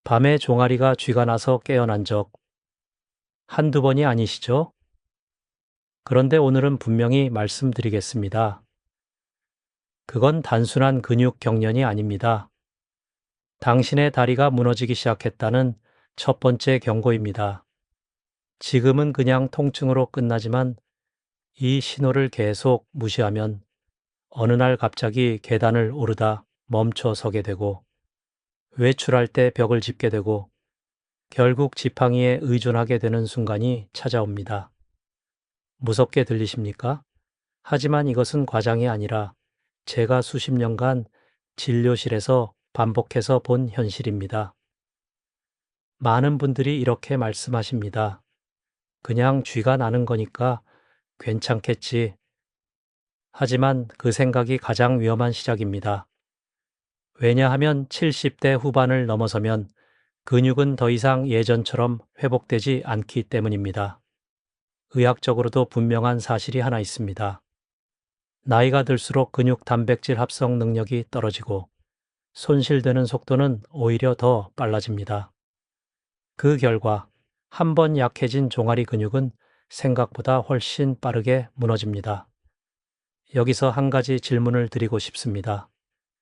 밤에 종아리가 쥐가 나서 깨어난 적 한두 번이 아니시죠? 그런데 오늘은 분명히 말씀드리겠습니다. 그건 단순한 근육 경련이 아닙니다. 당신의 다리가 무너지기 시작했다는 첫 번째 경고입니다. 지금은 그냥 통증으로 끝나지만 이 신호를 계속 무시하면 어느 날 갑자기 계단을 오르다 멈춰 서게 되고 외출할 때 벽을 짚게 되고 결국 지팡이에 의존하게 되는 순간이 찾아옵니다. 무섭게 들리십니까? 하지만 이것은 과장이 아니라 제가 수십 년간 진료실에서 반복해서 본 현실입니다. 많은 분들이 이렇게 말씀하십니다. 그냥 쥐가 나는 거니까 괜찮겠지. 하지만 그 생각이 가장 위험한 시작입니다. 왜냐하면 70대 후반을 넘어서면 근육은 더 이상 예전처럼 회복되지 않기 때문입니다. 의학적으로도 분명한 사실이 하나 있습니다. 나이가 들수록 근육 단백질 합성 능력이 떨어지고 손실되는 속도는 오히려 더 빨라집니다. 그 결과 한 번 약해진 종아리 근육은 생각보다 훨씬 빠르게 무너집니다. 여기서 한 가지 질문을 드리고 싶습니다.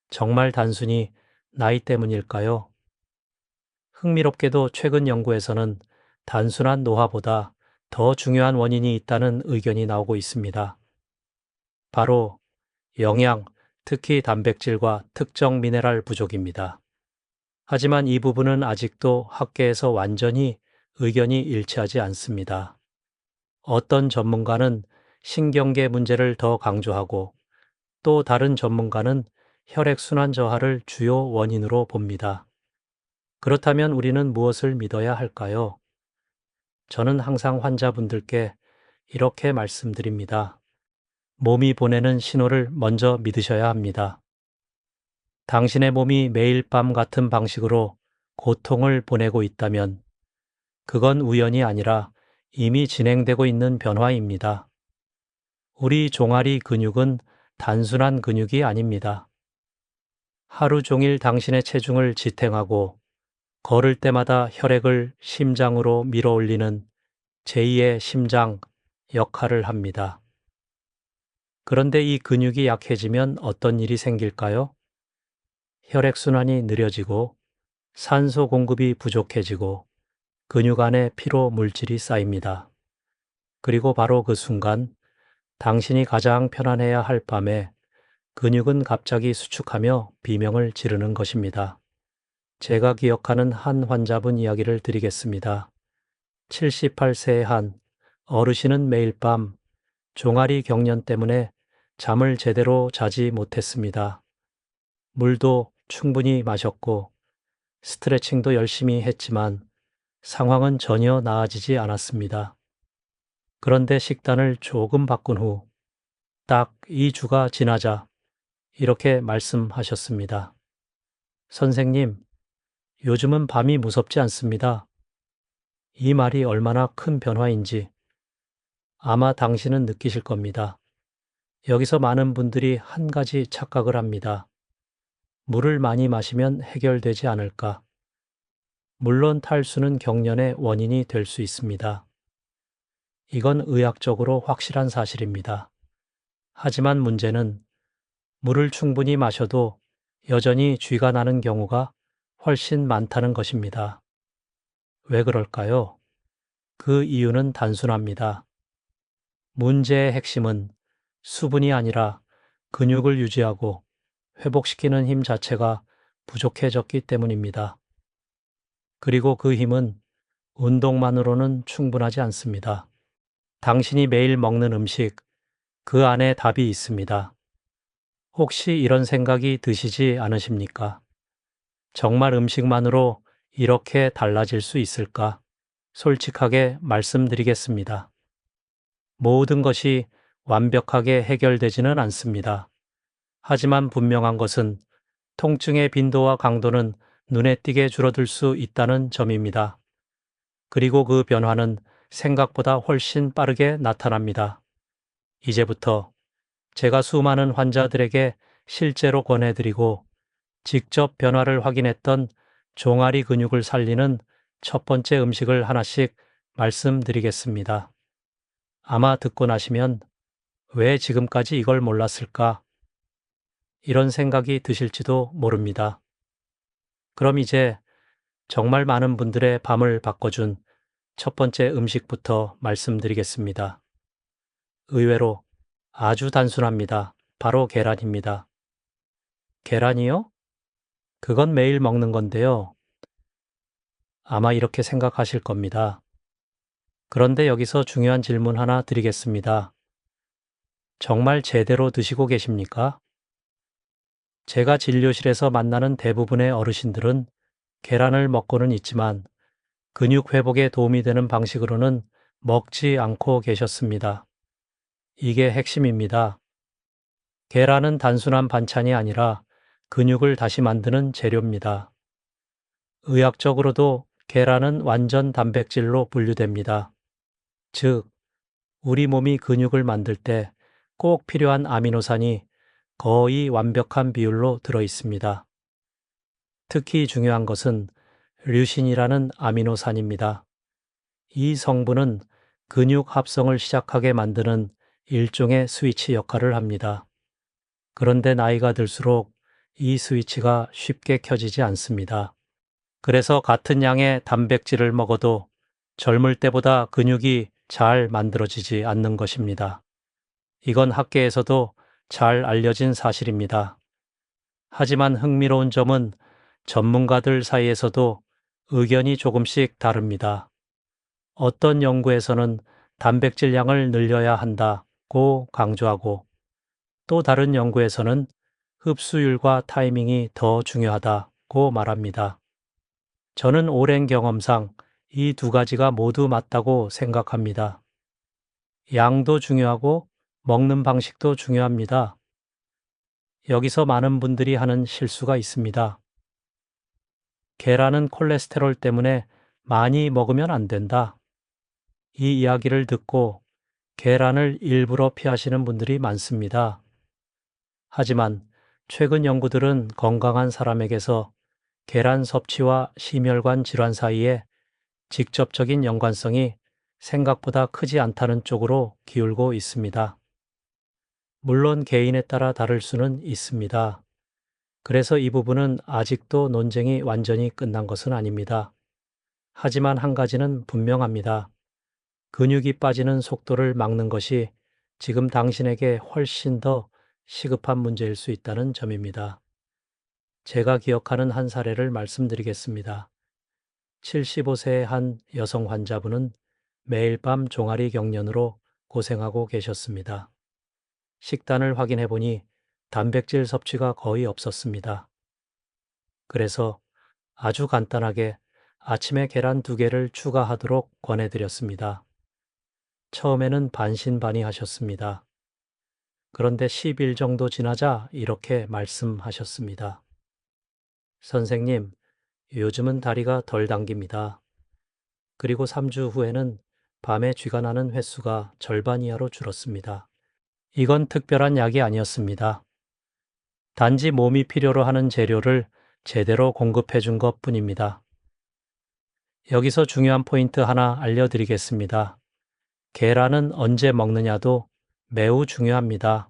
정말 단순히 나이 때문일까요? 흥미롭게도 최근 연구에서는 단순한 노화보다 더 중요한 원인이 있다는 의견이 나오고 있습니다. 바로 영양, 특히 단백질과 특정 미네랄 부족입니다. 하지만 이 부분은 아직도 학계에서 완전히 의견이 일치하지 않습니다. 어떤 전문가는 신경계 문제를 더 강조하고 또 다른 전문가는 혈액순환 저하를 주요 원인으로 봅니다. 그렇다면 우리는 무엇을 믿어야 할까요? 저는 항상 환자분들께 이렇게 말씀드립니다. 몸이 보내는 신호를 먼저 믿으셔야 합니다. 당신의 몸이 매일 밤 같은 방식으로 고통을 보내고 있다면 그건 우연이 아니라 이미 진행되고 있는 변화입니다. 우리 종아리 근육은 단순한 근육이 아닙니다. 하루 종일 당신의 체중을 지탱하고 걸을 때마다 혈액을 심장으로 밀어 올리는 제2의 심장 역할을 합니다. 그런데 이 근육이 약해지면 어떤 일이 생길까요? 혈액순환이 느려지고 산소 공급이 부족해지고 근육 안에 피로 물질이 쌓입니다. 그리고 바로 그 순간 당신이 가장 편안해야 할 밤에 근육은 갑자기 수축하며 비명을 지르는 것입니다. 제가 기억하는 한 환자분 이야기를 드리겠습니다. 78세의 한 어르신은 매일 밤 종아리 경련 때문에 잠을 제대로 자지 못했습니다. 물도 충분히 마셨고 스트레칭도 열심히 했지만 상황은 전혀 나아지지 않았습니다. 그런데 식단을 조금 바꾼 후 딱 2주가 지나자 이렇게 말씀하셨습니다. 선생님, 요즘은 밤이 무섭지 않습니다. 이 말이 얼마나 큰 변화인지 아마 당신은 느끼실 겁니다. 여기서 많은 분들이 한 가지 착각을 합니다. 물을 많이 마시면 해결되지 않을까? 물론 탈수는 경련의 원인이 될 수 있습니다. 이건 의학적으로 확실한 사실입니다. 하지만 문제는 물을 충분히 마셔도 여전히 쥐가 나는 경우가 훨씬 많다는 것입니다. 왜 그럴까요? 그 이유는 단순합니다. 문제의 핵심은 수분이 아니라 근육을 유지하고 회복시키는 힘 자체가 부족해졌기 때문입니다. 그리고 그 힘은 운동만으로는 충분하지 않습니다. 당신이 매일 먹는 음식, 그 안에 답이 있습니다. 혹시 이런 생각이 드시지 않으십니까? 정말 음식만으로 이렇게 달라질 수 있을까? 솔직하게 말씀드리겠습니다. 모든 것이 완벽하게 해결되지는 않습니다. 하지만 분명한 것은 통증의 빈도와 강도는 눈에 띄게 줄어들 수 있다는 점입니다. 그리고 그 변화는 생각보다 훨씬 빠르게 나타납니다. 이제부터 제가 수많은 환자들에게 실제로 권해드리고 직접 변화를 확인했던 종아리 근육을 살리는 첫 번째 음식을 하나씩 말씀드리겠습니다. 아마 듣고 나시면 왜 지금까지 이걸 몰랐을까? 이런 생각이 드실지도 모릅니다. 그럼 이제 정말 많은 분들의 밤을 바꿔준 첫 번째 음식부터 말씀드리겠습니다. 의외로 아주 단순합니다. 바로 계란입니다. 계란이요? 그건 매일 먹는 건데요. 아마 이렇게 생각하실 겁니다. 그런데 여기서 중요한 질문 하나 드리겠습니다. 정말 제대로 드시고 계십니까? 제가 진료실에서 만나는 대부분의 어르신들은 계란을 먹고는 있지만 근육 회복에 도움이 되는 방식으로는 먹지 않고 계셨습니다. 이게 핵심입니다. 계란은 단순한 반찬이 아니라 근육을 다시 만드는 재료입니다. 의학적으로도 계란은 완전 단백질로 분류됩니다. 즉, 우리 몸이 근육을 만들 때 꼭 필요한 아미노산이 거의 완벽한 비율로 들어 있습니다. 특히 중요한 것은 류신이라는 아미노산입니다. 이 성분은 근육 합성을 시작하게 만드는 일종의 스위치 역할을 합니다. 그런데 나이가 들수록 이 스위치가 쉽게 켜지지 않습니다. 그래서 같은 양의 단백질을 먹어도 젊을 때보다 근육이 잘 만들어지지 않는 것입니다. 이건 학계에서도 잘 알려진 사실입니다. 하지만 흥미로운 점은 전문가들 사이에서도 의견이 조금씩 다릅니다. 어떤 연구에서는 단백질 양을 늘려야 한다고 강조하고 또 다른 연구에서는 흡수율과 타이밍이 더 중요하다고 말합니다. 저는 오랜 경험상 이 두 가지가 모두 맞다고 생각합니다. 양도 중요하고 먹는 방식도 중요합니다. 여기서 많은 분들이 하는 실수가 있습니다. 계란은 콜레스테롤 때문에 많이 먹으면 안 된다. 이 이야기를 듣고 계란을 일부러 피하시는 분들이 많습니다. 하지만 최근 연구들은 건강한 사람에게서 계란 섭취와 심혈관 질환 사이에 직접적인 연관성이 생각보다 크지 않다는 쪽으로 기울고 있습니다. 물론 개인에 따라 다를 수는 있습니다. 그래서 이 부분은 아직도 논쟁이 완전히 끝난 것은 아닙니다. 하지만 한 가지는 분명합니다. 근육이 빠지는 속도를 막는 것이 지금 당신에게 훨씬 더 시급한 문제일 수 있다는 점입니다. 제가 기억하는 한 사례를 말씀드리겠습니다. 75세의 한 여성 환자분은 매일 밤 종아리 경련으로 고생하고 계셨습니다. 식단을 확인해 보니 단백질 섭취가 거의 없었습니다. 그래서 아주 간단하게 아침에 계란 2개를 추가하도록 권해드렸습니다. 처음에는 반신반의하셨습니다. 그런데 10일 정도 지나자 이렇게 말씀하셨습니다. 선생님, 요즘은 다리가 덜 당깁니다. 그리고 3주 후에는 밤에 쥐가 나는 횟수가 절반 이하로 줄었습니다. 이건 특별한 약이 아니었습니다. 단지 몸이 필요로 하는 재료를 제대로 공급해 준 것 뿐입니다. 여기서 중요한 포인트 하나 알려드리겠습니다. 계란은 언제 먹느냐도 매우 중요합니다.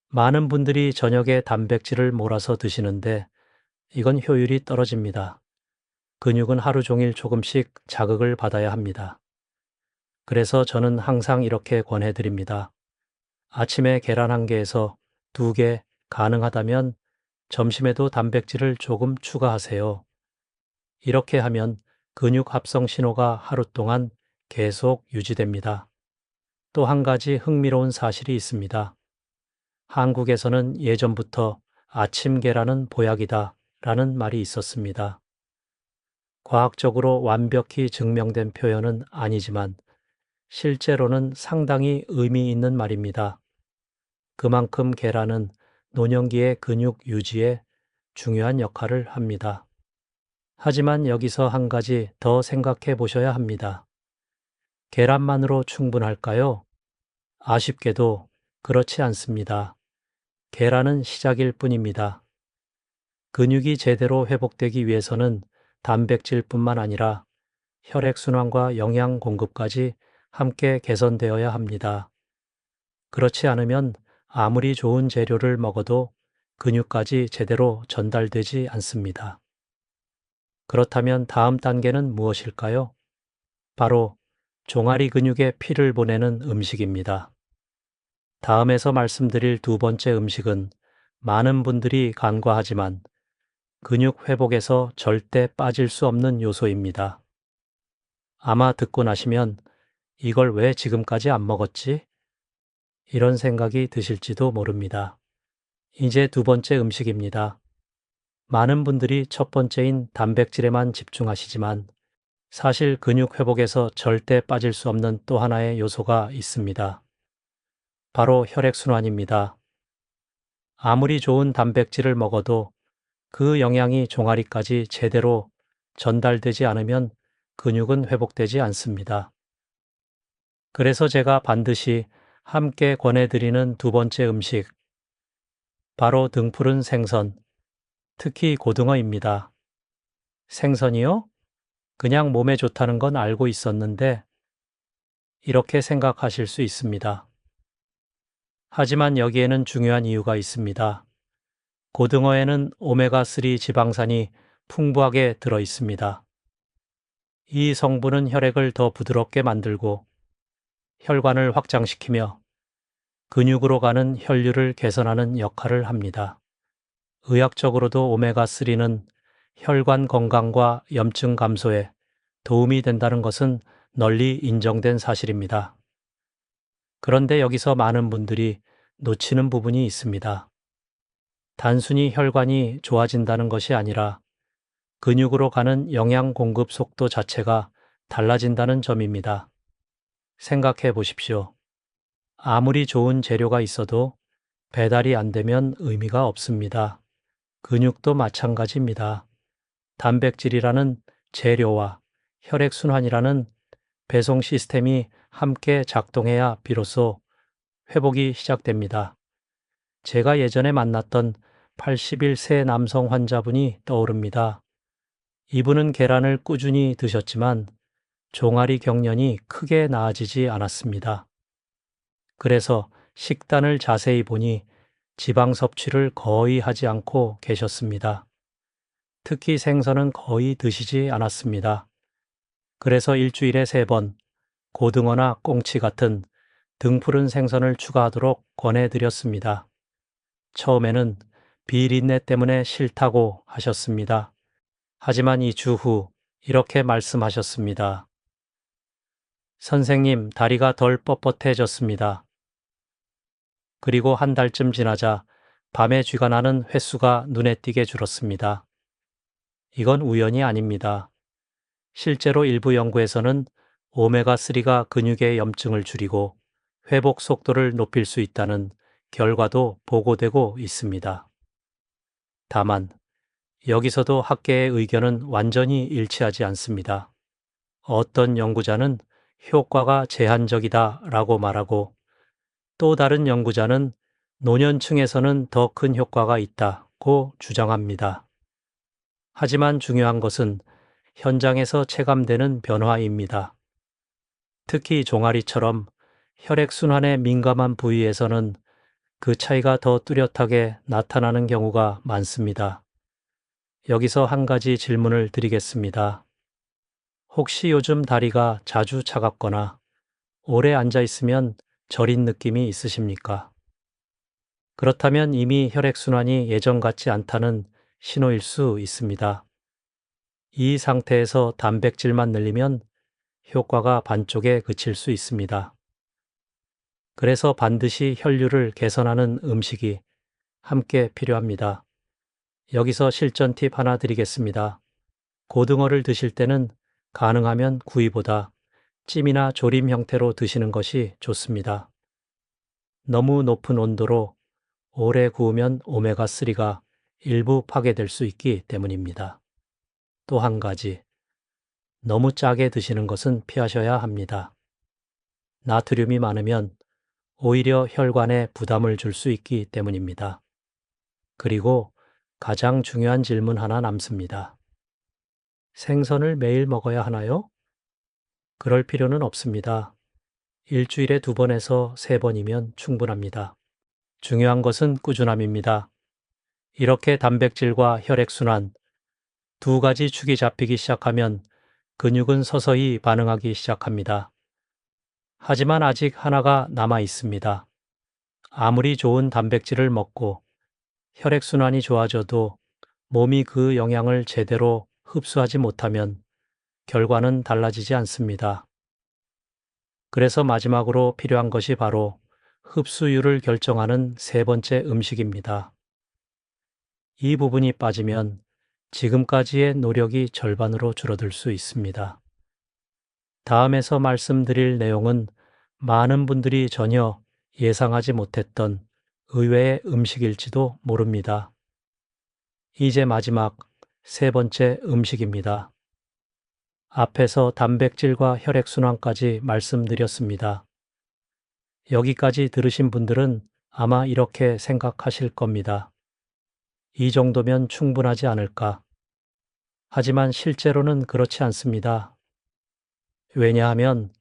많은 분들이 저녁에 단백질을 몰아서 드시는데 이건 효율이 떨어집니다. 근육은 하루 종일 조금씩 자극을 받아야 합니다. 그래서 저는 항상 이렇게 권해드립니다. 아침에 계란 1개에서 2개, 가능하다면 점심에도 단백질을 조금 추가하세요. 이렇게 하면 근육 합성 신호가 하루 동안 계속 유지됩니다. 또 한 가지 흥미로운 사실이 있습니다. 한국에서는 예전부터 아침 계란은 보약이다 라는 말이 있었습니다. 과학적으로 완벽히 증명된 표현은 아니지만 실제로는 상당히 의미 있는 말입니다. 그만큼 계란은 노년기의 근육 유지에 중요한 역할을 합니다. 하지만 여기서 한 가지 더 생각해 보셔야 합니다. 계란만으로 충분할까요? 아쉽게도 그렇지 않습니다. 계란은 시작일 뿐입니다. 근육이 제대로 회복되기 위해서는 단백질뿐만 아니라 혈액순환과 영양 공급까지 함께 개선되어야 합니다. 그렇지 않으면 아무리 좋은 재료를 먹어도 근육까지 제대로 전달되지 않습니다. 그렇다면 다음 단계는 무엇일까요? 바로 종아리 근육에 피를 보내는 음식입니다. 다음에서 말씀드릴 두 번째 음식은 많은 분들이 간과하지만 근육 회복에서 절대 빠질 수 없는 요소입니다. 아마 듣고 나시면 이걸 왜 지금까지 안 먹었지? 이런 생각이 드실지도 모릅니다. 이제 두 번째 음식입니다. 많은 분들이 첫 번째인 단백질에만 집중하시지만 사실 근육 회복에서 절대 빠질 수 없는 또 하나의 요소가 있습니다. 바로 혈액순환입니다. 아무리 좋은 단백질을 먹어도 그 영양이 종아리까지 제대로 전달되지 않으면 근육은 회복되지 않습니다. 그래서 제가 반드시 함께 권해드리는 두 번째 음식, 바로 등푸른 생선, 특히 고등어입니다. 생선이요? 그냥 몸에 좋다는 건 알고 있었는데 이렇게 생각하실 수 있습니다. 하지만 여기에는 중요한 이유가 있습니다. 고등어에는 오메가3 지방산이 풍부하게 들어 있습니다. 이 성분은 혈액을 더 부드럽게 만들고 혈관을 확장시키며 근육으로 가는 혈류를 개선하는 역할을 합니다. 의학적으로도 오메가3는 혈관 건강과 염증 감소에 도움이 된다는 것은 널리 인정된 사실입니다. 그런데 여기서 많은 분들이 놓치는 부분이 있습니다. 단순히 혈관이 좋아진다는 것이 아니라 근육으로 가는 영양 공급 속도 자체가 달라진다는 점입니다. 생각해 보십시오. 아무리 좋은 재료가 있어도 배달이 안 되면 의미가 없습니다. 근육도 마찬가지입니다. 단백질이라는 재료와 혈액순환이라는 배송 시스템이 함께 작동해야 비로소 회복이 시작됩니다. 제가 예전에 만났던 81세 남성 환자분이 떠오릅니다. 이분은 계란을 꾸준히 드셨지만 종아리 경련이 크게 나아지지 않았습니다. 그래서 식단을 자세히 보니 지방 섭취를 거의 하지 않고 계셨습니다. 특히 생선은 거의 드시지 않았습니다. 그래서 일주일에 3번 고등어나 꽁치 같은 등푸른 생선을 추가하도록 권해드렸습니다. 처음에는 비린내 때문에 싫다고 하셨습니다. 하지만 2주 후 이렇게 말씀하셨습니다. 선생님, 다리가 덜 뻣뻣해졌습니다. 그리고 한 달쯤 지나자 밤에 쥐가 나는 횟수가 눈에 띄게 줄었습니다. 이건 우연이 아닙니다. 실제로 일부 연구에서는 오메가3가 근육의 염증을 줄이고 회복 속도를 높일 수 있다는 결과도 보고되고 있습니다. 다만 여기서도 학계의 의견은 완전히 일치하지 않습니다. 어떤 연구자는 효과가 제한적이다 라고 말하고 또 다른 연구자는 노년층에서는 더 큰 효과가 있다고 주장합니다. 하지만 중요한 것은 현장에서 체감되는 변화입니다. 특히 종아리처럼 혈액순환에 민감한 부위에서는 그 차이가 더 뚜렷하게 나타나는 경우가 많습니다. 여기서 한 가지 질문을 드리겠습니다. 혹시 요즘 다리가 자주 차갑거나 오래 앉아 있으면 저린 느낌이 있으십니까? 그렇다면 이미 혈액순환이 예전 같지 않다는 신호일 수 있습니다. 이 상태에서 단백질만 늘리면 효과가 반쪽에 그칠 수 있습니다. 그래서 반드시 혈류를 개선하는 음식이 함께 필요합니다. 여기서 실전 팁 하나 드리겠습니다. 고등어를 드실 때는 가능하면 구이보다 찜이나 조림 형태로 드시는 것이 좋습니다. 너무 높은 온도로 오래 구우면 오메가3가 일부 파괴될 수 있기 때문입니다. 또 한 가지, 너무 짜게 드시는 것은 피하셔야 합니다. 나트륨이 많으면 오히려 혈관에 부담을 줄 수 있기 때문입니다. 그리고 가장 중요한 질문 하나 남습니다. 생선을 매일 먹어야 하나요? 그럴 필요는 없습니다. 일주일에 2번에서 3번이면 충분합니다. 중요한 것은 꾸준함입니다. 이렇게 단백질과 혈액순환 두 가지 축이 잡히기 시작하면 근육은 서서히 반응하기 시작합니다. 하지만 아직 하나가 남아 있습니다. 아무리 좋은 단백질을 먹고 혈액순환이 좋아져도 몸이 그 영양을 제대로 흡수하지 못하면 결과는 달라지지 않습니다. 그래서 마지막으로 필요한 것이 바로 흡수율을 결정하는 세 번째 음식입니다. 이 부분이 빠지면 지금까지의 노력이 절반으로 줄어들 수 있습니다. 다음에서 말씀드릴 내용은 많은 분들이 전혀 예상하지 못했던 의외의 음식일지도 모릅니다. 이제 마지막 세 번째 음식입니다. 앞에서 단백질과 혈액순환까지 말씀드렸습니다. 여기까지 들으신 분들은 아마 이렇게 생각하실 겁니다. 이 정도면 충분하지 않을까? 하지만 실제로는 그렇지 않습니다. 왜냐하면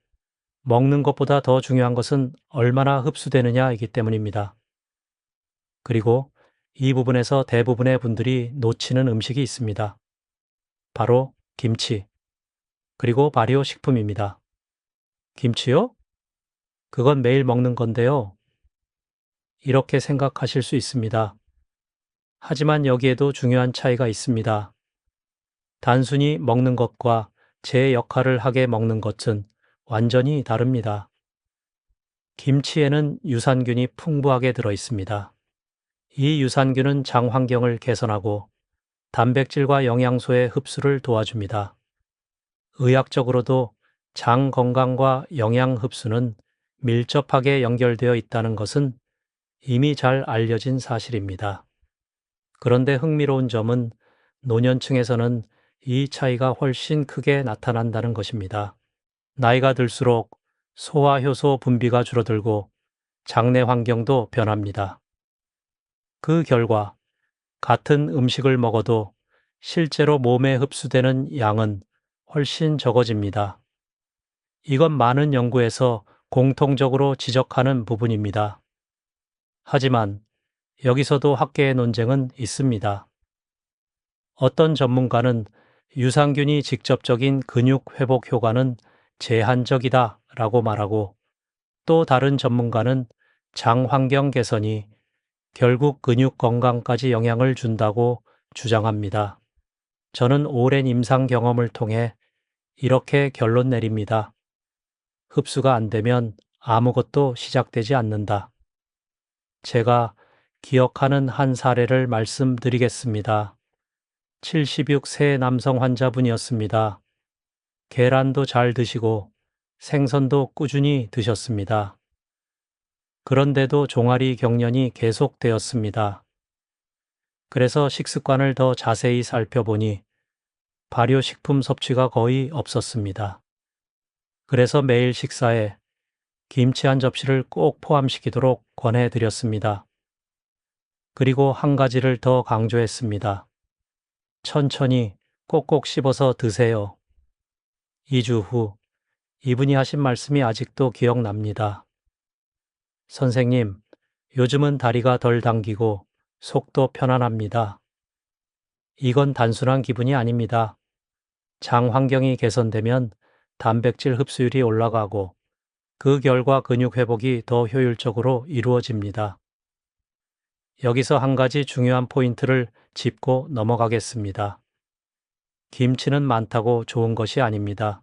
먹는 것보다 더 중요한 것은 얼마나 흡수되느냐이기 때문입니다. 그리고 이 부분에서 대부분의 분들이 놓치는 음식이 있습니다. 바로 김치, 그리고 발효식품입니다. 김치요? 그건 매일 먹는 건데요. 이렇게 생각하실 수 있습니다. 하지만 여기에도 중요한 차이가 있습니다. 단순히 먹는 것과 제 역할을 하게 먹는 것은 완전히 다릅니다. 김치에는 유산균이 풍부하게 들어 있습니다. 이 유산균은 장 환경을 개선하고 단백질과 영양소의 흡수를 도와줍니다. 의학적으로도 장 건강과 영양 흡수는 밀접하게 연결되어 있다는 것은 이미 잘 알려진 사실입니다. 그런데 흥미로운 점은 노년층에서는 이 차이가 훨씬 크게 나타난다는 것입니다. 나이가 들수록 소화효소 분비가 줄어들고 장내 환경도 변합니다. 그 결과 같은 음식을 먹어도 실제로 몸에 흡수되는 양은 훨씬 적어집니다. 이건 많은 연구에서 공통적으로 지적하는 부분입니다. 하지만 여기서도 학계의 논쟁은 있습니다. 어떤 전문가는 유산균이 직접적인 근육 회복 효과는 제한적이다 라고 말하고 또 다른 전문가는 장 환경 개선이 결국 근육 건강까지 영향을 준다고 주장합니다. 저는 오랜 임상 경험을 통해 이렇게 결론 내립니다. 흡수가 안 되면 아무것도 시작되지 않는다. 제가 기억하는 한 사례를 말씀드리겠습니다. 76세 남성 환자분이었습니다. 계란도 잘 드시고 생선도 꾸준히 드셨습니다. 그런데도 종아리 경련이 계속되었습니다. 그래서 식습관을 더 자세히 살펴보니 발효식품 섭취가 거의 없었습니다. 그래서 매일 식사에 김치 한 접시를 꼭 포함시키도록 권해드렸습니다. 그리고 한 가지를 더 강조했습니다. 천천히 꼭꼭 씹어서 드세요. 2주 후 이분이 하신 말씀이 아직도 기억납니다. 선생님, 요즘은 다리가 덜 당기고 속도 편안합니다. 이건 단순한 기분이 아닙니다. 장 환경이 개선되면 단백질 흡수율이 올라가고 그 결과 근육 회복이 더 효율적으로 이루어집니다. 여기서 한 가지 중요한 포인트를 짚고 넘어가겠습니다. 김치는 많다고 좋은 것이 아닙니다.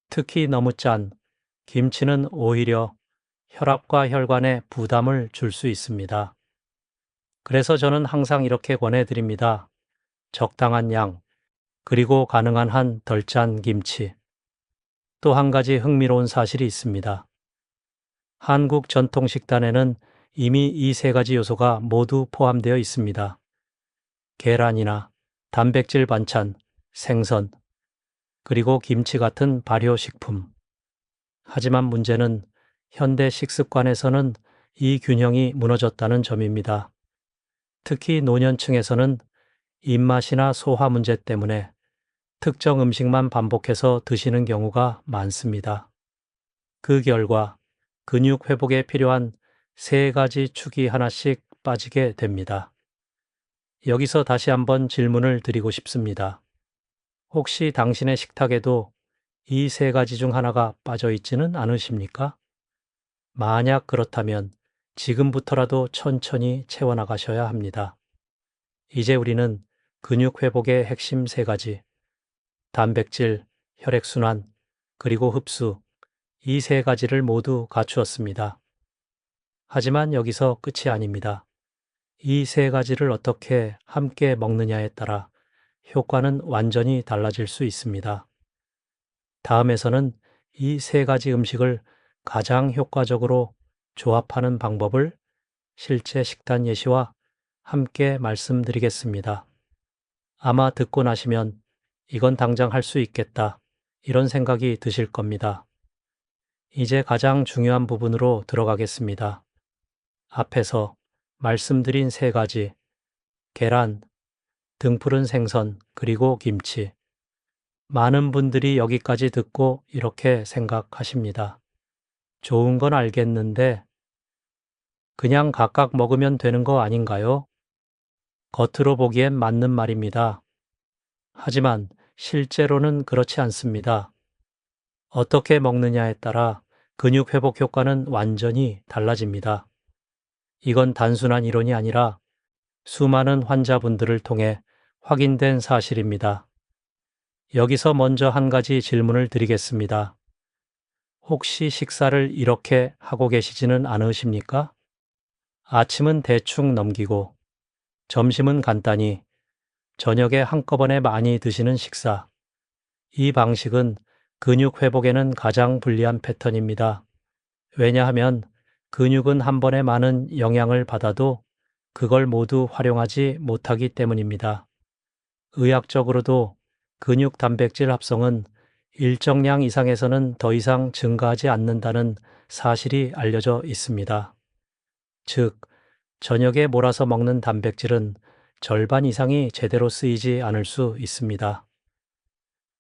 특히 너무 짠 김치는 오히려 혈압과 혈관에 부담을 줄 수 있습니다. 그래서 저는 항상 이렇게 권해드립니다. 적당한 양, 그리고 가능한 한 덜 짠 김치. 또 한 가지 흥미로운 사실이 있습니다. 한국 전통 식단에는 이미 이 세 가지 요소가 모두 포함되어 있습니다. 계란이나 단백질 반찬, 생선, 그리고 김치 같은 발효식품. 하지만 문제는 현대 식습관에서는 이 균형이 무너졌다는 점입니다. 특히 노년층에서는 입맛이나 소화 문제 때문에 특정 음식만 반복해서 드시는 경우가 많습니다. 그 결과 근육 회복에 필요한 세 가지 축이 하나씩 빠지게 됩니다. 여기서 다시 한번 질문을 드리고 싶습니다. 혹시 당신의 식탁에도 이 세 가지 중 하나가 빠져 있지는 않으십니까? 만약 그렇다면 지금부터라도 천천히 채워나가셔야 합니다. 이제 우리는 근육 회복의 핵심 세 가지, 단백질, 혈액순환, 그리고 흡수, 이 세 가지를 모두 갖추었습니다. 하지만 여기서 끝이 아닙니다. 이 세 가지를 어떻게 함께 먹느냐에 따라 효과는 완전히 달라질 수 있습니다. 다음에서는 이 세 가지 음식을 가장 효과적으로 조합하는 방법을 실제 식단 예시와 함께 말씀드리겠습니다. 아마 듣고 나시면 이건 당장 할 수 있겠다, 이런 생각이 드실 겁니다. 이제 가장 중요한 부분으로 들어가겠습니다. 앞에서 말씀드린 세 가지, 계란, 등푸른 생선, 그리고 김치. 많은 분들이 여기까지 듣고 이렇게 생각하십니다. 좋은 건 알겠는데 그냥 각각 먹으면 되는 거 아닌가요? 겉으로 보기엔 맞는 말입니다. 하지만 실제로는 그렇지 않습니다. 어떻게 먹느냐에 따라 근육 회복 효과는 완전히 달라집니다. 이건 단순한 이론이 아니라 수많은 환자분들을 통해 확인된 사실입니다. 여기서 먼저 한 가지 질문을 드리겠습니다. 혹시 식사를 이렇게 하고 계시지는 않으십니까? 아침은 대충 넘기고, 점심은 간단히, 저녁에 한꺼번에 많이 드시는 식사. 이 방식은 근육 회복에는 가장 불리한 패턴입니다. 왜냐하면 근육은 한 번에 많은 영향을 받아도 그걸 모두 활용하지 못하기 때문입니다. 의학적으로도 근육 단백질 합성은 일정량 이상에서는 더 이상 증가하지 않는다는 사실이 알려져 있습니다. 즉, 저녁에 몰아서 먹는 단백질은 절반 이상이 제대로 쓰이지 않을 수 있습니다.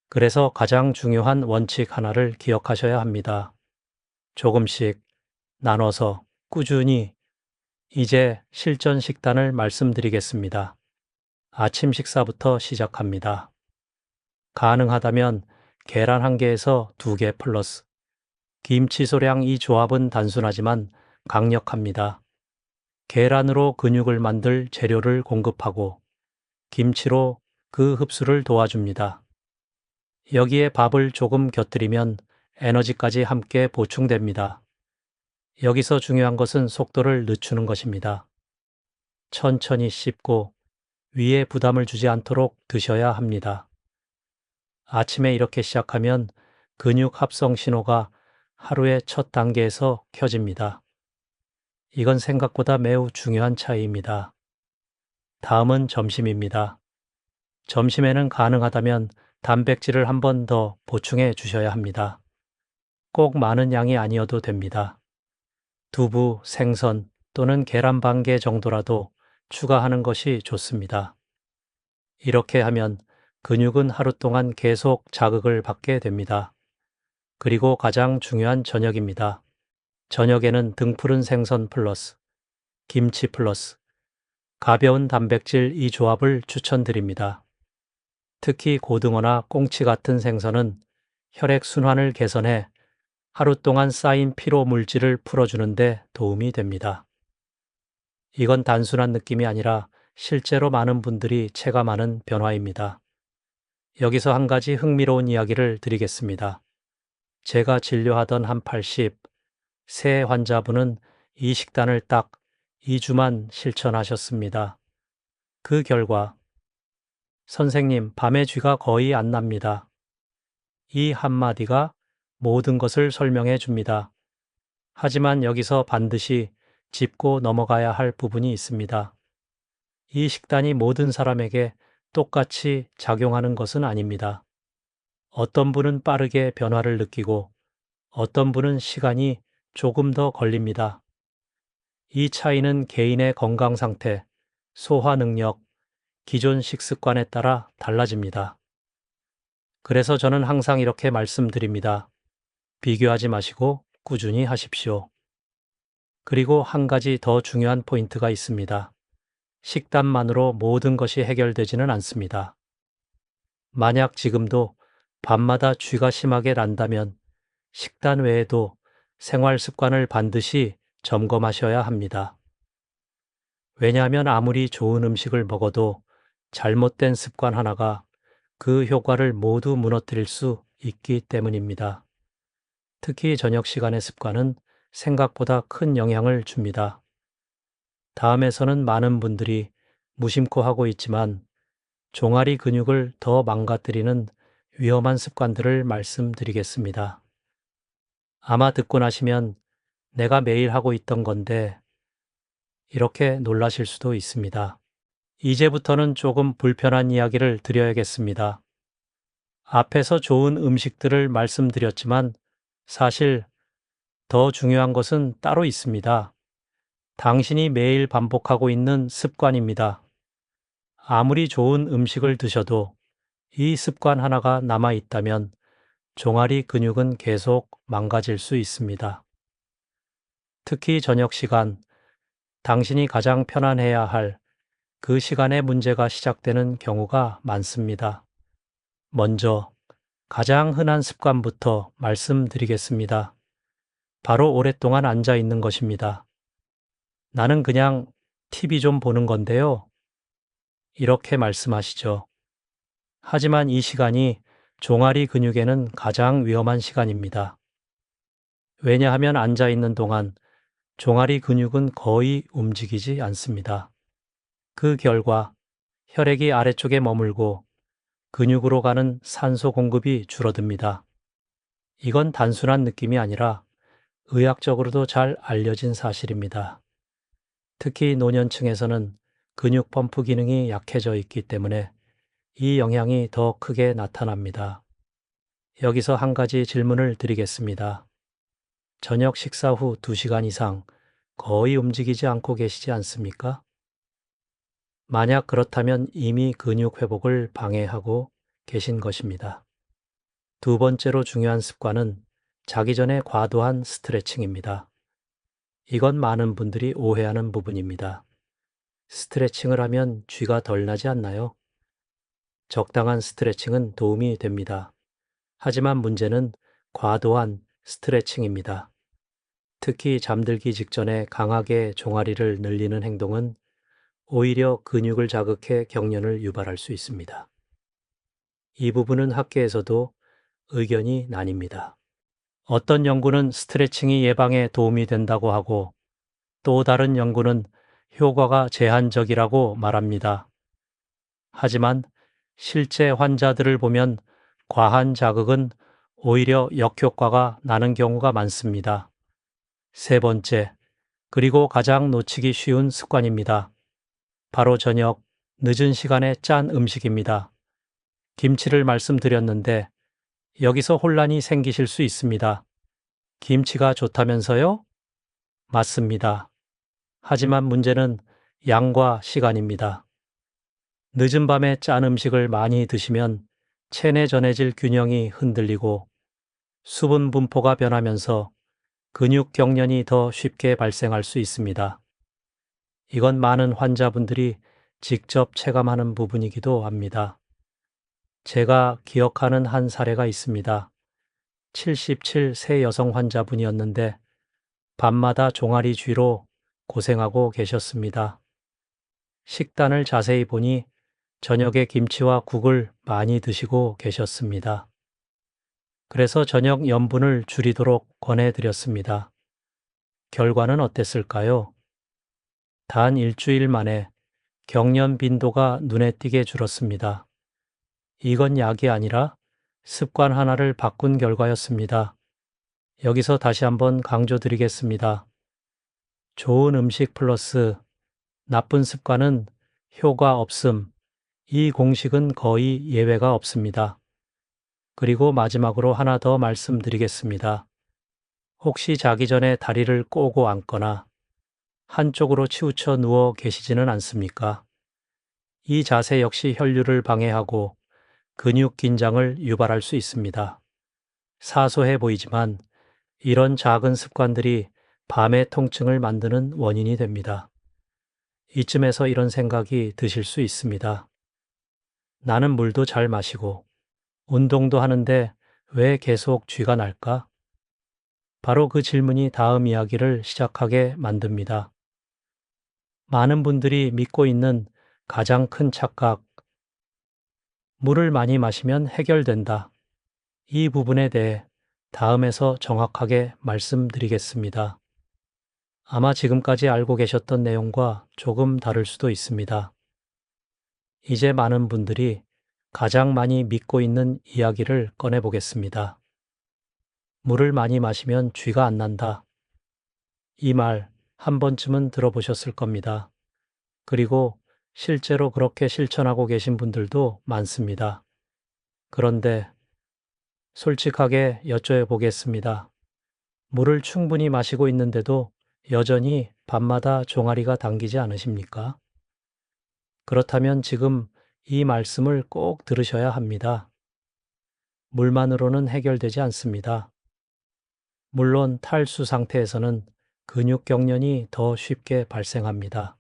그래서 가장 중요한 원칙 하나를 기억하셔야 합니다. 조금씩 나눠서 꾸준히. 이제 실전 식단을 말씀드리겠습니다. 아침 식사부터 시작합니다. 가능하다면 계란 1개에서 2개 플러스 김치 소량. 이 조합은 단순하지만 강력합니다. 계란으로 근육을 만들 재료를 공급하고 김치로 그 흡수를 도와줍니다. 여기에 밥을 조금 곁들이면 에너지까지 함께 보충됩니다. 여기서 중요한 것은 속도를 늦추는 것입니다. 천천히 씹고 위에 부담을 주지 않도록 드셔야 합니다. 아침에 이렇게 시작하면 근육 합성 신호가 하루의 첫 단계에서 켜집니다. 이건 생각보다 매우 중요한 차이입니다. 다음은 점심입니다. 점심에는 가능하다면 단백질을 한 번 더 보충해 주셔야 합니다. 꼭 많은 양이 아니어도 됩니다. 두부, 생선 또는 계란 1개 정도라도 추가하는 것이 좋습니다. 이렇게 하면 근육은 하루 동안 계속 자극을 받게 됩니다. 그리고 가장 중요한 저녁입니다. 저녁에는 등푸른 생선 플러스 김치 플러스 가벼운 단백질, 이 조합을 추천드립니다. 특히 고등어나 꽁치 같은 생선은 혈액 순환을 개선해 하루 동안 쌓인 피로 물질을 풀어주는 데 도움이 됩니다. 이건 단순한 느낌이 아니라 실제로 많은 분들이 체감하는 변화입니다. 여기서 한 가지 흥미로운 이야기를 드리겠습니다. 제가 진료하던 한 80세 환자분은 이 식단을 딱 2주만 실천하셨습니다. 그 결과, 선생님, 밤에 쥐가 거의 안 납니다. 이 한마디가 모든 것을 설명해 줍니다. 하지만 여기서 반드시 짚고 넘어가야 할 부분이 있습니다. 이 식단이 모든 사람에게 똑같이 작용하는 것은 아닙니다. 어떤 분은 빠르게 변화를 느끼고 어떤 분은 시간이 조금 더 걸립니다. 이 차이는 개인의 건강 상태, 소화 능력, 기존 식습관에 따라 달라집니다. 그래서 저는 항상 이렇게 말씀드립니다. 비교하지 마시고 꾸준히 하십시오. 그리고 한 가지 더 중요한 포인트가 있습니다. 식단만으로 모든 것이 해결되지는 않습니다. 만약 지금도 밤마다 쥐가 심하게 난다면 식단 외에도 생활 습관을 반드시 점검하셔야 합니다. 왜냐하면 아무리 좋은 음식을 먹어도 잘못된 습관 하나가 그 효과를 모두 무너뜨릴 수 있기 때문입니다. 특히 저녁 시간의 습관은 생각보다 큰 영향을 줍니다. 다음에서는 많은 분들이 무심코 하고 있지만 종아리 근육을 더 망가뜨리는 위험한 습관들을 말씀드리겠습니다. 아마 듣고 나시면 내가 매일 하고 있던 건데 이렇게 놀라실 수도 있습니다. 이제부터는 조금 불편한 이야기를 드려야겠습니다. 앞에서 좋은 음식들을 말씀드렸지만 사실 더 중요한 것은 따로 있습니다. 당신이 매일 반복하고 있는 습관입니다. 아무리 좋은 음식을 드셔도 이 습관 하나가 남아 있다면 종아리 근육은 계속 망가질 수 있습니다. 특히 저녁 시간, 당신이 가장 편안해야 할 그 시간에 문제가 시작되는 경우가 많습니다. 먼저 가장 흔한 습관부터 말씀드리겠습니다. 바로 오랫동안 앉아 있는 것입니다. 나는 그냥 TV 좀 보는 건데요. 이렇게 말씀하시죠. 하지만 이 시간이 종아리 근육에는 가장 위험한 시간입니다. 왜냐하면 앉아 있는 동안 종아리 근육은 거의 움직이지 않습니다. 그 결과 혈액이 아래쪽에 머물고 근육으로 가는 산소 공급이 줄어듭니다. 이건 단순한 느낌이 아니라 의학적으로도 잘 알려진 사실입니다. 특히 노년층에서는 근육 펌프 기능이 약해져 있기 때문에 이 영향이 더 크게 나타납니다. 여기서 한 가지 질문을 드리겠습니다. 저녁 식사 후 2시간 이상 거의 움직이지 않고 계시지 않습니까? 만약 그렇다면 이미 근육 회복을 방해하고 계신 것입니다. 두 번째로 중요한 습관은 자기 전에 과도한 스트레칭입니다. 이건 많은 분들이 오해하는 부분입니다. 스트레칭을 하면 쥐가 덜 나지 않나요? 적당한 스트레칭은 도움이 됩니다. 하지만 문제는 과도한 스트레칭입니다. 특히 잠들기 직전에 강하게 종아리를 늘리는 행동은 오히려 근육을 자극해 경련을 유발할 수 있습니다. 이 부분은 학계에서도 의견이 나뉩니다. 어떤 연구는 스트레칭이 예방에 도움이 된다고 하고 또 다른 연구는 효과가 제한적이라고 말합니다. 하지만 실제 환자들을 보면 과한 자극은 오히려 역효과가 나는 경우가 많습니다. 세 번째, 그리고 가장 놓치기 쉬운 습관입니다. 바로 저녁 늦은 시간에 짠 음식입니다. 김치를 말씀드렸는데 여기서 혼란이 생기실 수 있습니다. 김치가 좋다면서요? 맞습니다. 하지만 문제는 양과 시간입니다. 늦은 밤에 짠 음식을 많이 드시면 체내 전해질 균형이 흔들리고 수분 분포가 변하면서 근육 경련이 더 쉽게 발생할 수 있습니다. 이건 많은 환자분들이 직접 체감하는 부분이기도 합니다. 제가 기억하는 한 사례가 있습니다. 77세 여성 환자분이었는데 밤마다 종아리 쥐로 고생하고 계셨습니다. 식단을 자세히 보니 저녁에 김치와 국을 많이 드시고 계셨습니다. 그래서 저녁 염분을 줄이도록 권해드렸습니다. 결과는 어땠을까요? 단 일주일 만에 경련 빈도가 눈에 띄게 줄었습니다. 이건 약이 아니라 습관 하나를 바꾼 결과였습니다. 여기서 다시 한번 강조드리겠습니다. 좋은 음식 플러스 나쁜 습관은 효과 없음. 이 공식은 거의 예외가 없습니다. 그리고 마지막으로 하나 더 말씀드리겠습니다. 혹시 자기 전에 다리를 꼬고 앉거나 한쪽으로 치우쳐 누워 계시지는 않습니까? 이 자세 역시 혈류를 방해하고 근육 긴장을 유발할 수 있습니다. 사소해 보이지만 이런 작은 습관들이 밤의 통증을 만드는 원인이 됩니다. 이쯤에서 이런 생각이 드실 수 있습니다. 나는 물도 잘 마시고 운동도 하는데 왜 계속 쥐가 날까? 바로 그 질문이 다음 이야기를 시작하게 만듭니다. 많은 분들이 믿고 있는 가장 큰 착각, 물을 많이 마시면 해결된다. 이 부분에 대해 다음에서 정확하게 말씀드리겠습니다. 아마 지금까지 알고 계셨던 내용과 조금 다를 수도 있습니다. 이제 많은 분들이 가장 많이 믿고 있는 이야기를 꺼내 보겠습니다. 물을 많이 마시면 쥐가 안 난다. 이 말 한 번쯤은 들어보셨을 겁니다. 그리고 실제로 그렇게 실천하고 계신 분들도 많습니다. 그런데 솔직하게 여쭤보겠습니다. 물을 충분히 마시고 있는데도 여전히 밤마다 종아리가 당기지 않으십니까? 그렇다면 지금 이 말씀을 꼭 들으셔야 합니다. 물만으로는 해결되지 않습니다. 물론 탈수 상태에서는 근육 경련이 더 쉽게 발생합니다.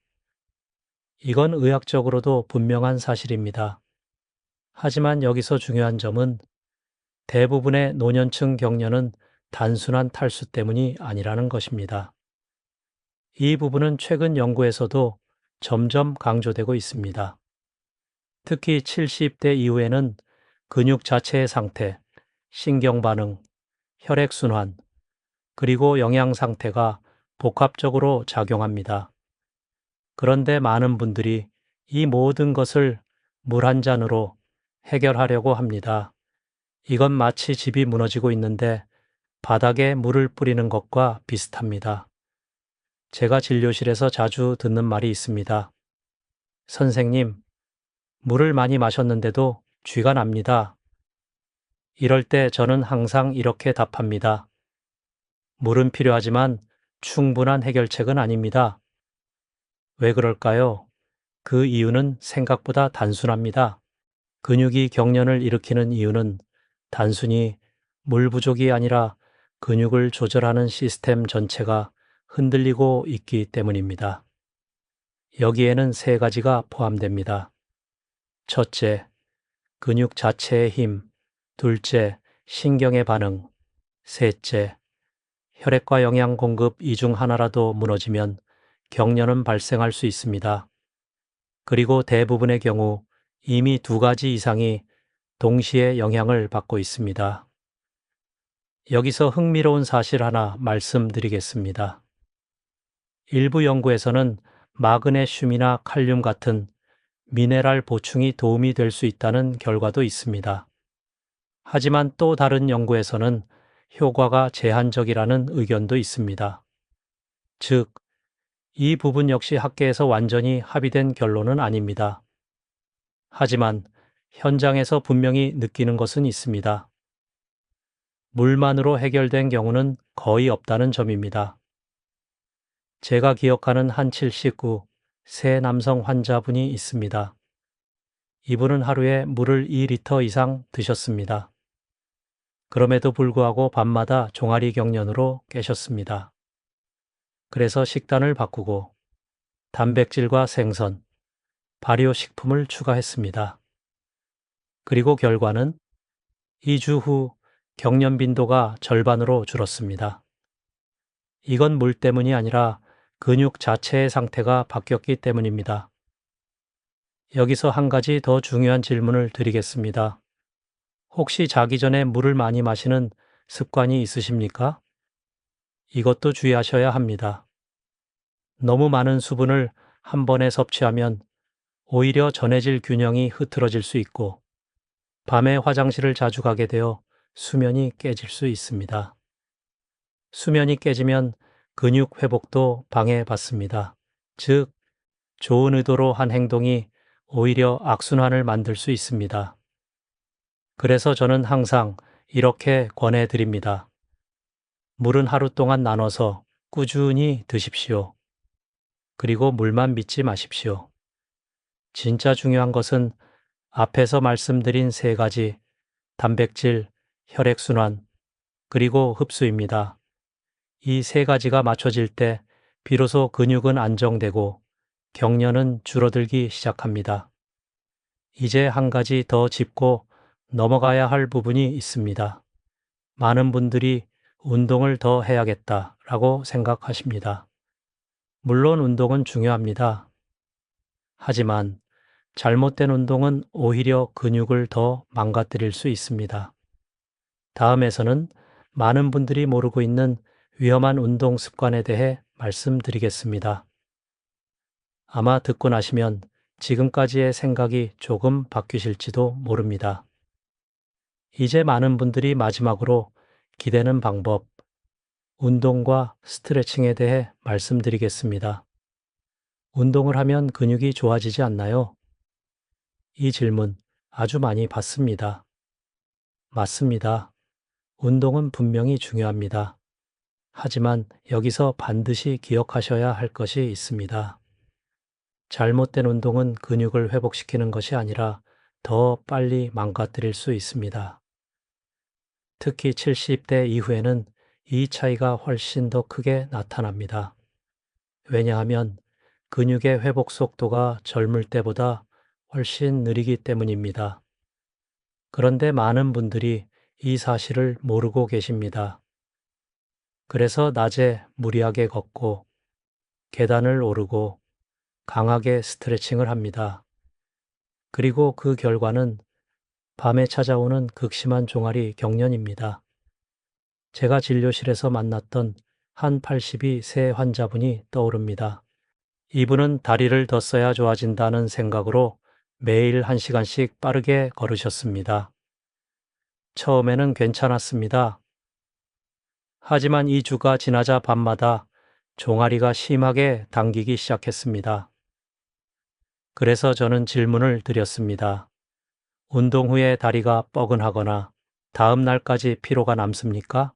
이건 의학적으로도 분명한 사실입니다. 하지만 여기서 중요한 점은 대부분의 노년층 경련은 단순한 탈수 때문이 아니라는 것입니다. 이 부분은 최근 연구에서도 점점 강조되고 있습니다. 특히 70대 이후에는 근육 자체의 상태, 신경 반응, 혈액순환, 그리고 영양 상태가 복합적으로 작용합니다. 그런데 많은 분들이 이 모든 것을 물 한 잔으로 해결하려고 합니다. 이건 마치 집이 무너지고 있는데 바닥에 물을 뿌리는 것과 비슷합니다. 제가 진료실에서 자주 듣는 말이 있습니다. 선생님, 물을 많이 마셨는데도 쥐가 납니다. 이럴 때 저는 항상 이렇게 답합니다. 물은 필요하지만 충분한 해결책은 아닙니다. 왜 그럴까요? 그 이유는 생각보다 단순합니다. 근육이 경련을 일으키는 이유는 단순히 물 부족이 아니라 근육을 조절하는 시스템 전체가 흔들리고 있기 때문입니다. 여기에는 세 가지가 포함됩니다. 첫째, 근육 자체의 힘. 둘째, 신경의 반응. 셋째, 혈액과 영양 공급 이 중 하나라도 무너지면 경련은 발생할 수 있습니다. 그리고 대부분의 경우 이미 두 가지 이상이 동시에 영향을 받고 있습니다. 여기서 흥미로운 사실 하나 말씀드리겠습니다. 일부 연구에서는 마그네슘이나 칼륨 같은 미네랄 보충이 도움이 될 수 있다는 결과도 있습니다. 하지만 또 다른 연구에서는 효과가 제한적이라는 의견도 있습니다. 즉, 이 부분 역시 학계에서 완전히 합의된 결론은 아닙니다. 하지만 현장에서 분명히 느끼는 것은 있습니다. 물만으로 해결된 경우는 거의 없다는 점입니다. 제가 기억하는 한 79세 남성 환자분이 있습니다. 이분은 하루에 물을 2리터 이상 드셨습니다. 그럼에도 불구하고 밤마다 종아리 경련으로 깨셨습니다. 그래서 식단을 바꾸고 단백질과 생선, 발효식품을 추가했습니다. 그리고 결과는 2주 후 경련 빈도가 절반으로 줄었습니다. 이건 물 때문이 아니라 근육 자체의 상태가 바뀌었기 때문입니다. 여기서 한 가지 더 중요한 질문을 드리겠습니다. 혹시 자기 전에 물을 많이 마시는 습관이 있으십니까? 이것도 주의하셔야 합니다. 너무 많은 수분을 한 번에 섭취하면 오히려 전해질 균형이 흐트러질 수 있고 밤에 화장실을 자주 가게 되어 수면이 깨질 수 있습니다. 수면이 깨지면 근육 회복도 방해받습니다. 즉, 좋은 의도로 한 행동이 오히려 악순환을 만들 수 있습니다. 그래서 저는 항상 이렇게 권해드립니다. 물은 하루 동안 나눠서 꾸준히 드십시오. 그리고 물만 믿지 마십시오. 진짜 중요한 것은 앞에서 말씀드린 세 가지 단백질, 혈액순환, 그리고 흡수입니다. 이 세 가지가 맞춰질 때 비로소 근육은 안정되고 경련은 줄어들기 시작합니다. 이제 한 가지 더 짚고 넘어가야 할 부분이 있습니다. 많은 분들이 운동을 더 해야겠다라고 생각하십니다. 물론 운동은 중요합니다. 하지만 잘못된 운동은 오히려 근육을 더 망가뜨릴 수 있습니다. 다음에서는 많은 분들이 모르고 있는 위험한 운동 습관에 대해 말씀드리겠습니다. 아마 듣고 나시면 지금까지의 생각이 조금 바뀌실지도 모릅니다. 이제 많은 분들이 마지막으로 기대는 방법, 운동과 스트레칭에 대해 말씀드리겠습니다. 운동을 하면 근육이 좋아지지 않나요? 이 질문 아주 많이 받습니다. 맞습니다. 운동은 분명히 중요합니다. 하지만 여기서 반드시 기억하셔야 할 것이 있습니다. 잘못된 운동은 근육을 회복시키는 것이 아니라 더 빨리 망가뜨릴 수 있습니다. 특히 70대 이후에는 이 차이가 훨씬 더 크게 나타납니다. 왜냐하면 근육의 회복 속도가 젊을 때보다 훨씬 느리기 때문입니다. 그런데 많은 분들이 이 사실을 모르고 계십니다. 그래서 낮에 무리하게 걷고 계단을 오르고 강하게 스트레칭을 합니다. 그리고 그 결과는 밤에 찾아오는 극심한 종아리 경련입니다. 제가 진료실에서 만났던 한 82세 환자분이 떠오릅니다. 이분은 다리를 더 써야 좋아진다는 생각으로 매일 1시간씩 빠르게 걸으셨습니다. 처음에는 괜찮았습니다. 하지만 2주가 지나자 밤마다 종아리가 심하게 당기기 시작했습니다. 그래서 저는 질문을 드렸습니다. 운동 후에 다리가 뻐근하거나 다음 날까지 피로가 남습니까?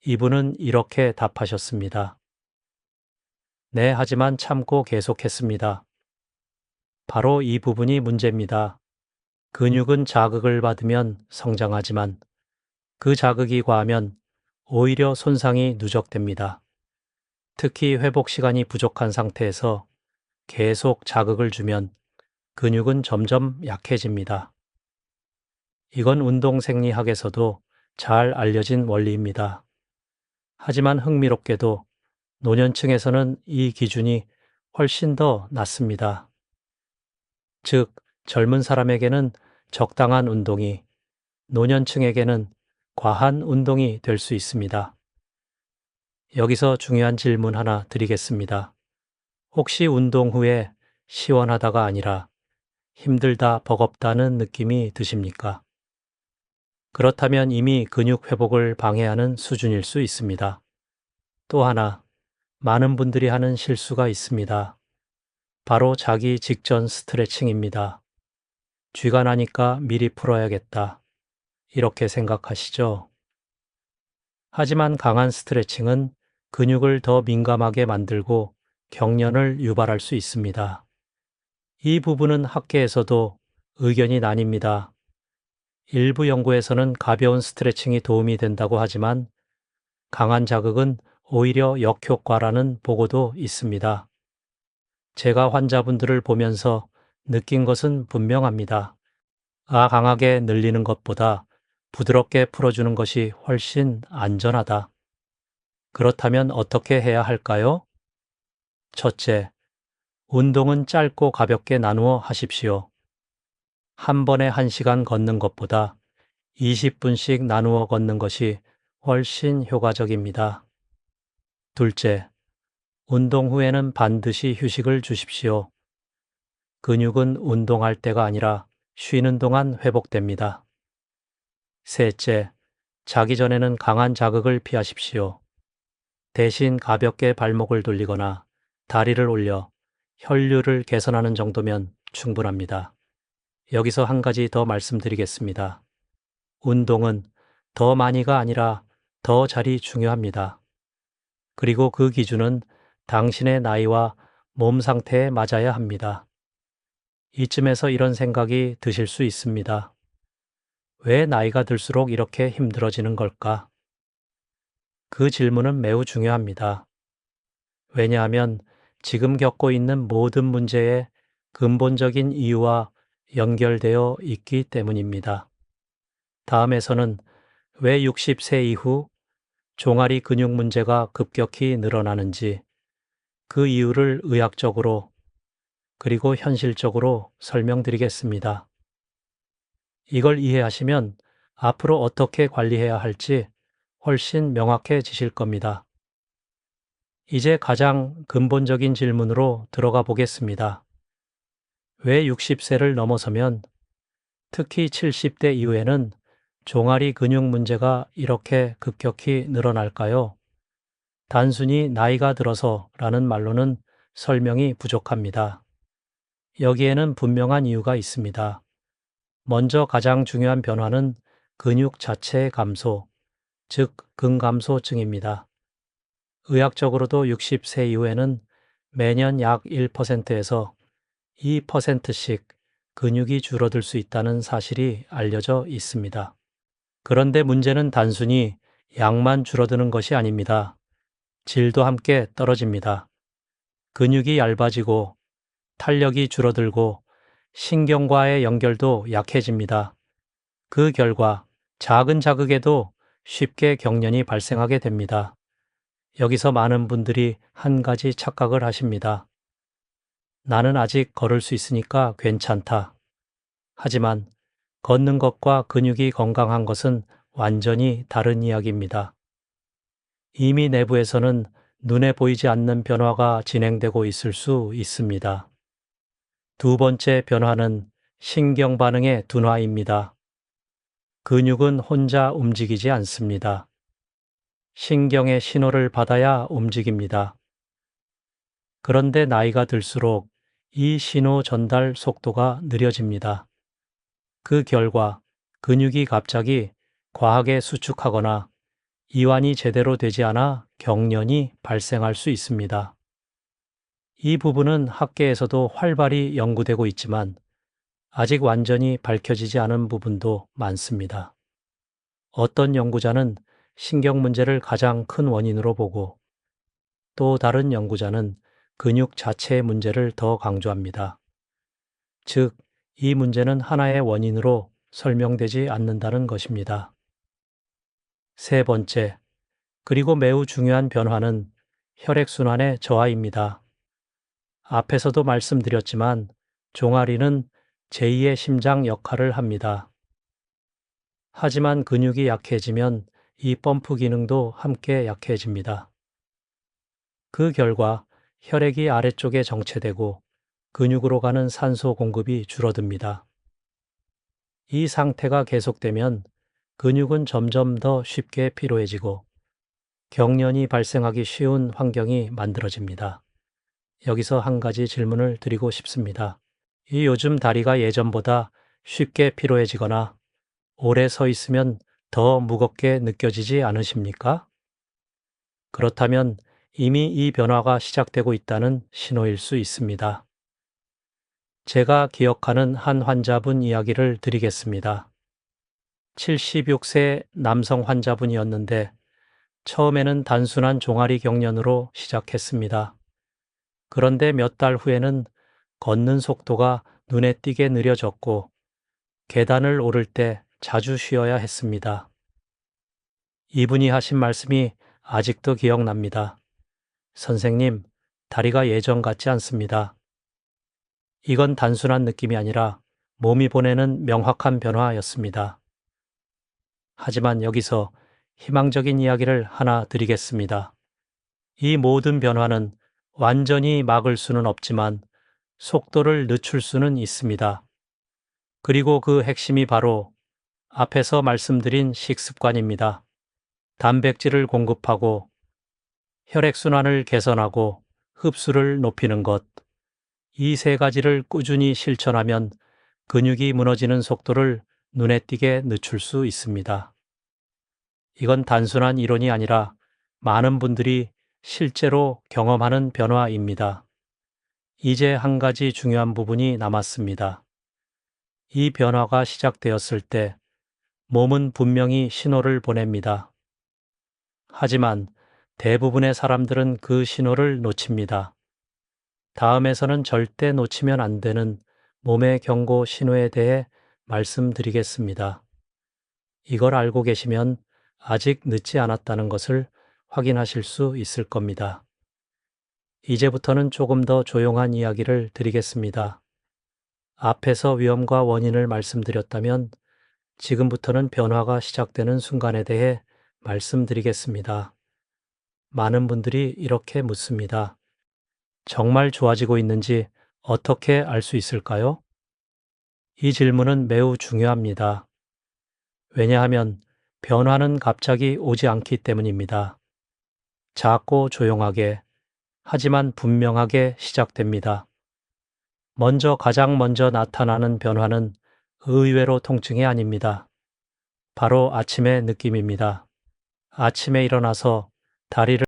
이분은 이렇게 답하셨습니다. 네, 하지만 참고 계속했습니다. 바로 이 부분이 문제입니다. 근육은 자극을 받으면 성장하지만 그 자극이 과하면 오히려 손상이 누적됩니다. 특히 회복 시간이 부족한 상태에서 계속 자극을 주면 근육은 점점 약해집니다. 이건 운동 생리학에서도 잘 알려진 원리입니다. 하지만 흥미롭게도 노년층에서는 이 기준이 훨씬 더 낮습니다. 즉, 젊은 사람에게는 적당한 운동이, 노년층에게는 과한 운동이 될 수 있습니다. 여기서 중요한 질문 하나 드리겠습니다. 혹시 운동 후에 시원하다가 아니라 힘들다, 버겁다는 느낌이 드십니까? 그렇다면 이미 근육 회복을 방해하는 수준일 수 있습니다. 또 하나, 많은 분들이 하는 실수가 있습니다. 바로 자기 직전 스트레칭입니다. 쥐가 나니까 미리 풀어야겠다. 이렇게 생각하시죠? 하지만 강한 스트레칭은 근육을 더 민감하게 만들고 경련을 유발할 수 있습니다. 이 부분은 학계에서도 의견이 나뉩니다. 일부 연구에서는 가벼운 스트레칭이 도움이 된다고 하지만 강한 자극은 오히려 역효과라는 보고도 있습니다. 제가 환자분들을 보면서 느낀 것은 분명합니다. 강하게 늘리는 것보다 부드럽게 풀어주는 것이 훨씬 안전하다. 그렇다면 어떻게 해야 할까요? 첫째, 운동은 짧고 가볍게 나누어 하십시오. 한 번에 1시간 걷는 것보다 20분씩 나누어 걷는 것이 훨씬 효과적입니다. 둘째, 운동 후에는 반드시 휴식을 주십시오. 근육은 운동할 때가 아니라 쉬는 동안 회복됩니다. 셋째, 자기 전에는 강한 자극을 피하십시오. 대신 가볍게 발목을 돌리거나 다리를 올려 혈류를 개선하는 정도면 충분합니다. 여기서 한 가지 더 말씀드리겠습니다. 운동은 더 많이가 아니라 더 잘이 중요합니다. 그리고 그 기준은 당신의 나이와 몸 상태에 맞아야 합니다. 이쯤에서 이런 생각이 드실 수 있습니다. 왜 나이가 들수록 이렇게 힘들어지는 걸까? 그 질문은 매우 중요합니다. 왜냐하면 지금 겪고 있는 모든 문제의 근본적인 이유와 연결되어 있기 때문입니다. 다음에서는 왜 60세 이후 종아리 근육 문제가 급격히 늘어나는지, 그 이유를 의학적으로 그리고 현실적으로 설명드리겠습니다. 이걸 이해하시면 앞으로 어떻게 관리해야 할지 훨씬 명확해지실 겁니다. 이제 가장 근본적인 질문으로 들어가 보겠습니다. 왜 60세를 넘어서면, 특히 70대 이후에는 종아리 근육 문제가 이렇게 급격히 늘어날까요? 단순히 나이가 들어서라는 말로는 설명이 부족합니다. 여기에는 분명한 이유가 있습니다. 먼저 가장 중요한 변화는 근육 자체의 감소, 즉 근감소증입니다. 의학적으로도 60세 이후에는 매년 약 1%에서 2%씩 근육이 줄어들 수 있다는 사실이 알려져 있습니다. 그런데 문제는 단순히 양만 줄어드는 것이 아닙니다. 질도 함께 떨어집니다. 근육이 얇아지고 탄력이 줄어들고 신경과의 연결도 약해집니다. 그 결과 작은 자극에도 쉽게 경련이 발생하게 됩니다. 여기서 많은 분들이 한 가지 착각을 하십니다. 나는 아직 걸을 수 있으니까 괜찮다. 하지만 걷는 것과 근육이 건강한 것은 완전히 다른 이야기입니다. 이미 내부에서는 눈에 보이지 않는 변화가 진행되고 있을 수 있습니다. 두 번째 변화는 신경 반응의 둔화입니다. 근육은 혼자 움직이지 않습니다. 신경의 신호를 받아야 움직입니다. 그런데 나이가 들수록 이 신호 전달 속도가 느려집니다. 그 결과 근육이 갑자기 과하게 수축하거나 이완이 제대로 되지 않아 경련이 발생할 수 있습니다. 이 부분은 학계에서도 활발히 연구되고 있지만 아직 완전히 밝혀지지 않은 부분도 많습니다. 어떤 연구자는 신경 문제를 가장 큰 원인으로 보고, 또 다른 연구자는 근육 자체의 문제를 더 강조합니다. 즉, 이 문제는 하나의 원인으로 설명되지 않는다는 것입니다. 세 번째, 그리고 매우 중요한 변화는 혈액순환의 저하입니다. 앞에서도 말씀드렸지만 종아리는 제2의 심장 역할을 합니다. 하지만 근육이 약해지면 이 펌프 기능도 함께 약해집니다. 그 결과 혈액이 아래쪽에 정체되고 근육으로 가는 산소 공급이 줄어듭니다. 이 상태가 계속되면 근육은 점점 더 쉽게 피로해지고 경련이 발생하기 쉬운 환경이 만들어집니다. 여기서 한 가지 질문을 드리고 싶습니다. 이 요즘 다리가 예전보다 쉽게 피로해지거나 오래 서 있으면 더 무겁게 느껴지지 않으십니까? 그렇다면 이미 이 변화가 시작되고 있다는 신호일 수 있습니다. 제가 기억하는 한 환자분 이야기를 드리겠습니다. 76세 남성 환자분이었는데 처음에는 단순한 종아리 경련으로 시작했습니다. 그런데 몇 달 후에는 걷는 속도가 눈에 띄게 느려졌고 계단을 오를 때 자주 쉬어야 했습니다. 이분이 하신 말씀이 아직도 기억납니다. 선생님, 다리가 예전 같지 않습니다. 이건 단순한 느낌이 아니라 몸이 보내는 명확한 변화였습니다. 하지만 여기서 희망적인 이야기를 하나 드리겠습니다. 이 모든 변화는 완전히 막을 수는 없지만 속도를 늦출 수는 있습니다. 그리고 그 핵심이 바로 앞에서 말씀드린 식습관입니다. 단백질을 공급하고 혈액순환을 개선하고 흡수를 높이는 것. 이 세 가지를 꾸준히 실천하면 근육이 무너지는 속도를 눈에 띄게 늦출 수 있습니다. 이건 단순한 이론이 아니라 많은 분들이 실제로 경험하는 변화입니다. 이제 한 가지 중요한 부분이 남았습니다. 이 변화가 시작되었을 때 몸은 분명히 신호를 보냅니다. 하지만 대부분의 사람들은 그 신호를 놓칩니다. 다음에서는 절대 놓치면 안 되는 몸의 경고 신호에 대해 말씀드리겠습니다. 이걸 알고 계시면 아직 늦지 않았다는 것을 확인하실 수 있을 겁니다. 이제부터는 조금 더 조용한 이야기를 드리겠습니다. 앞에서 위험과 원인을 말씀드렸다면 지금부터는 변화가 시작되는 순간에 대해 말씀드리겠습니다. 많은 분들이 이렇게 묻습니다. 정말 좋아지고 있는지 어떻게 알 수 있을까요? 이 질문은 매우 중요합니다. 왜냐하면 변화는 갑자기 오지 않기 때문입니다. 작고 조용하게, 하지만 분명하게 시작됩니다. 가장 먼저 나타나는 변화는 의외로 통증이 아닙니다. 바로 아침의 느낌입니다. 아침에 일어나서 다리를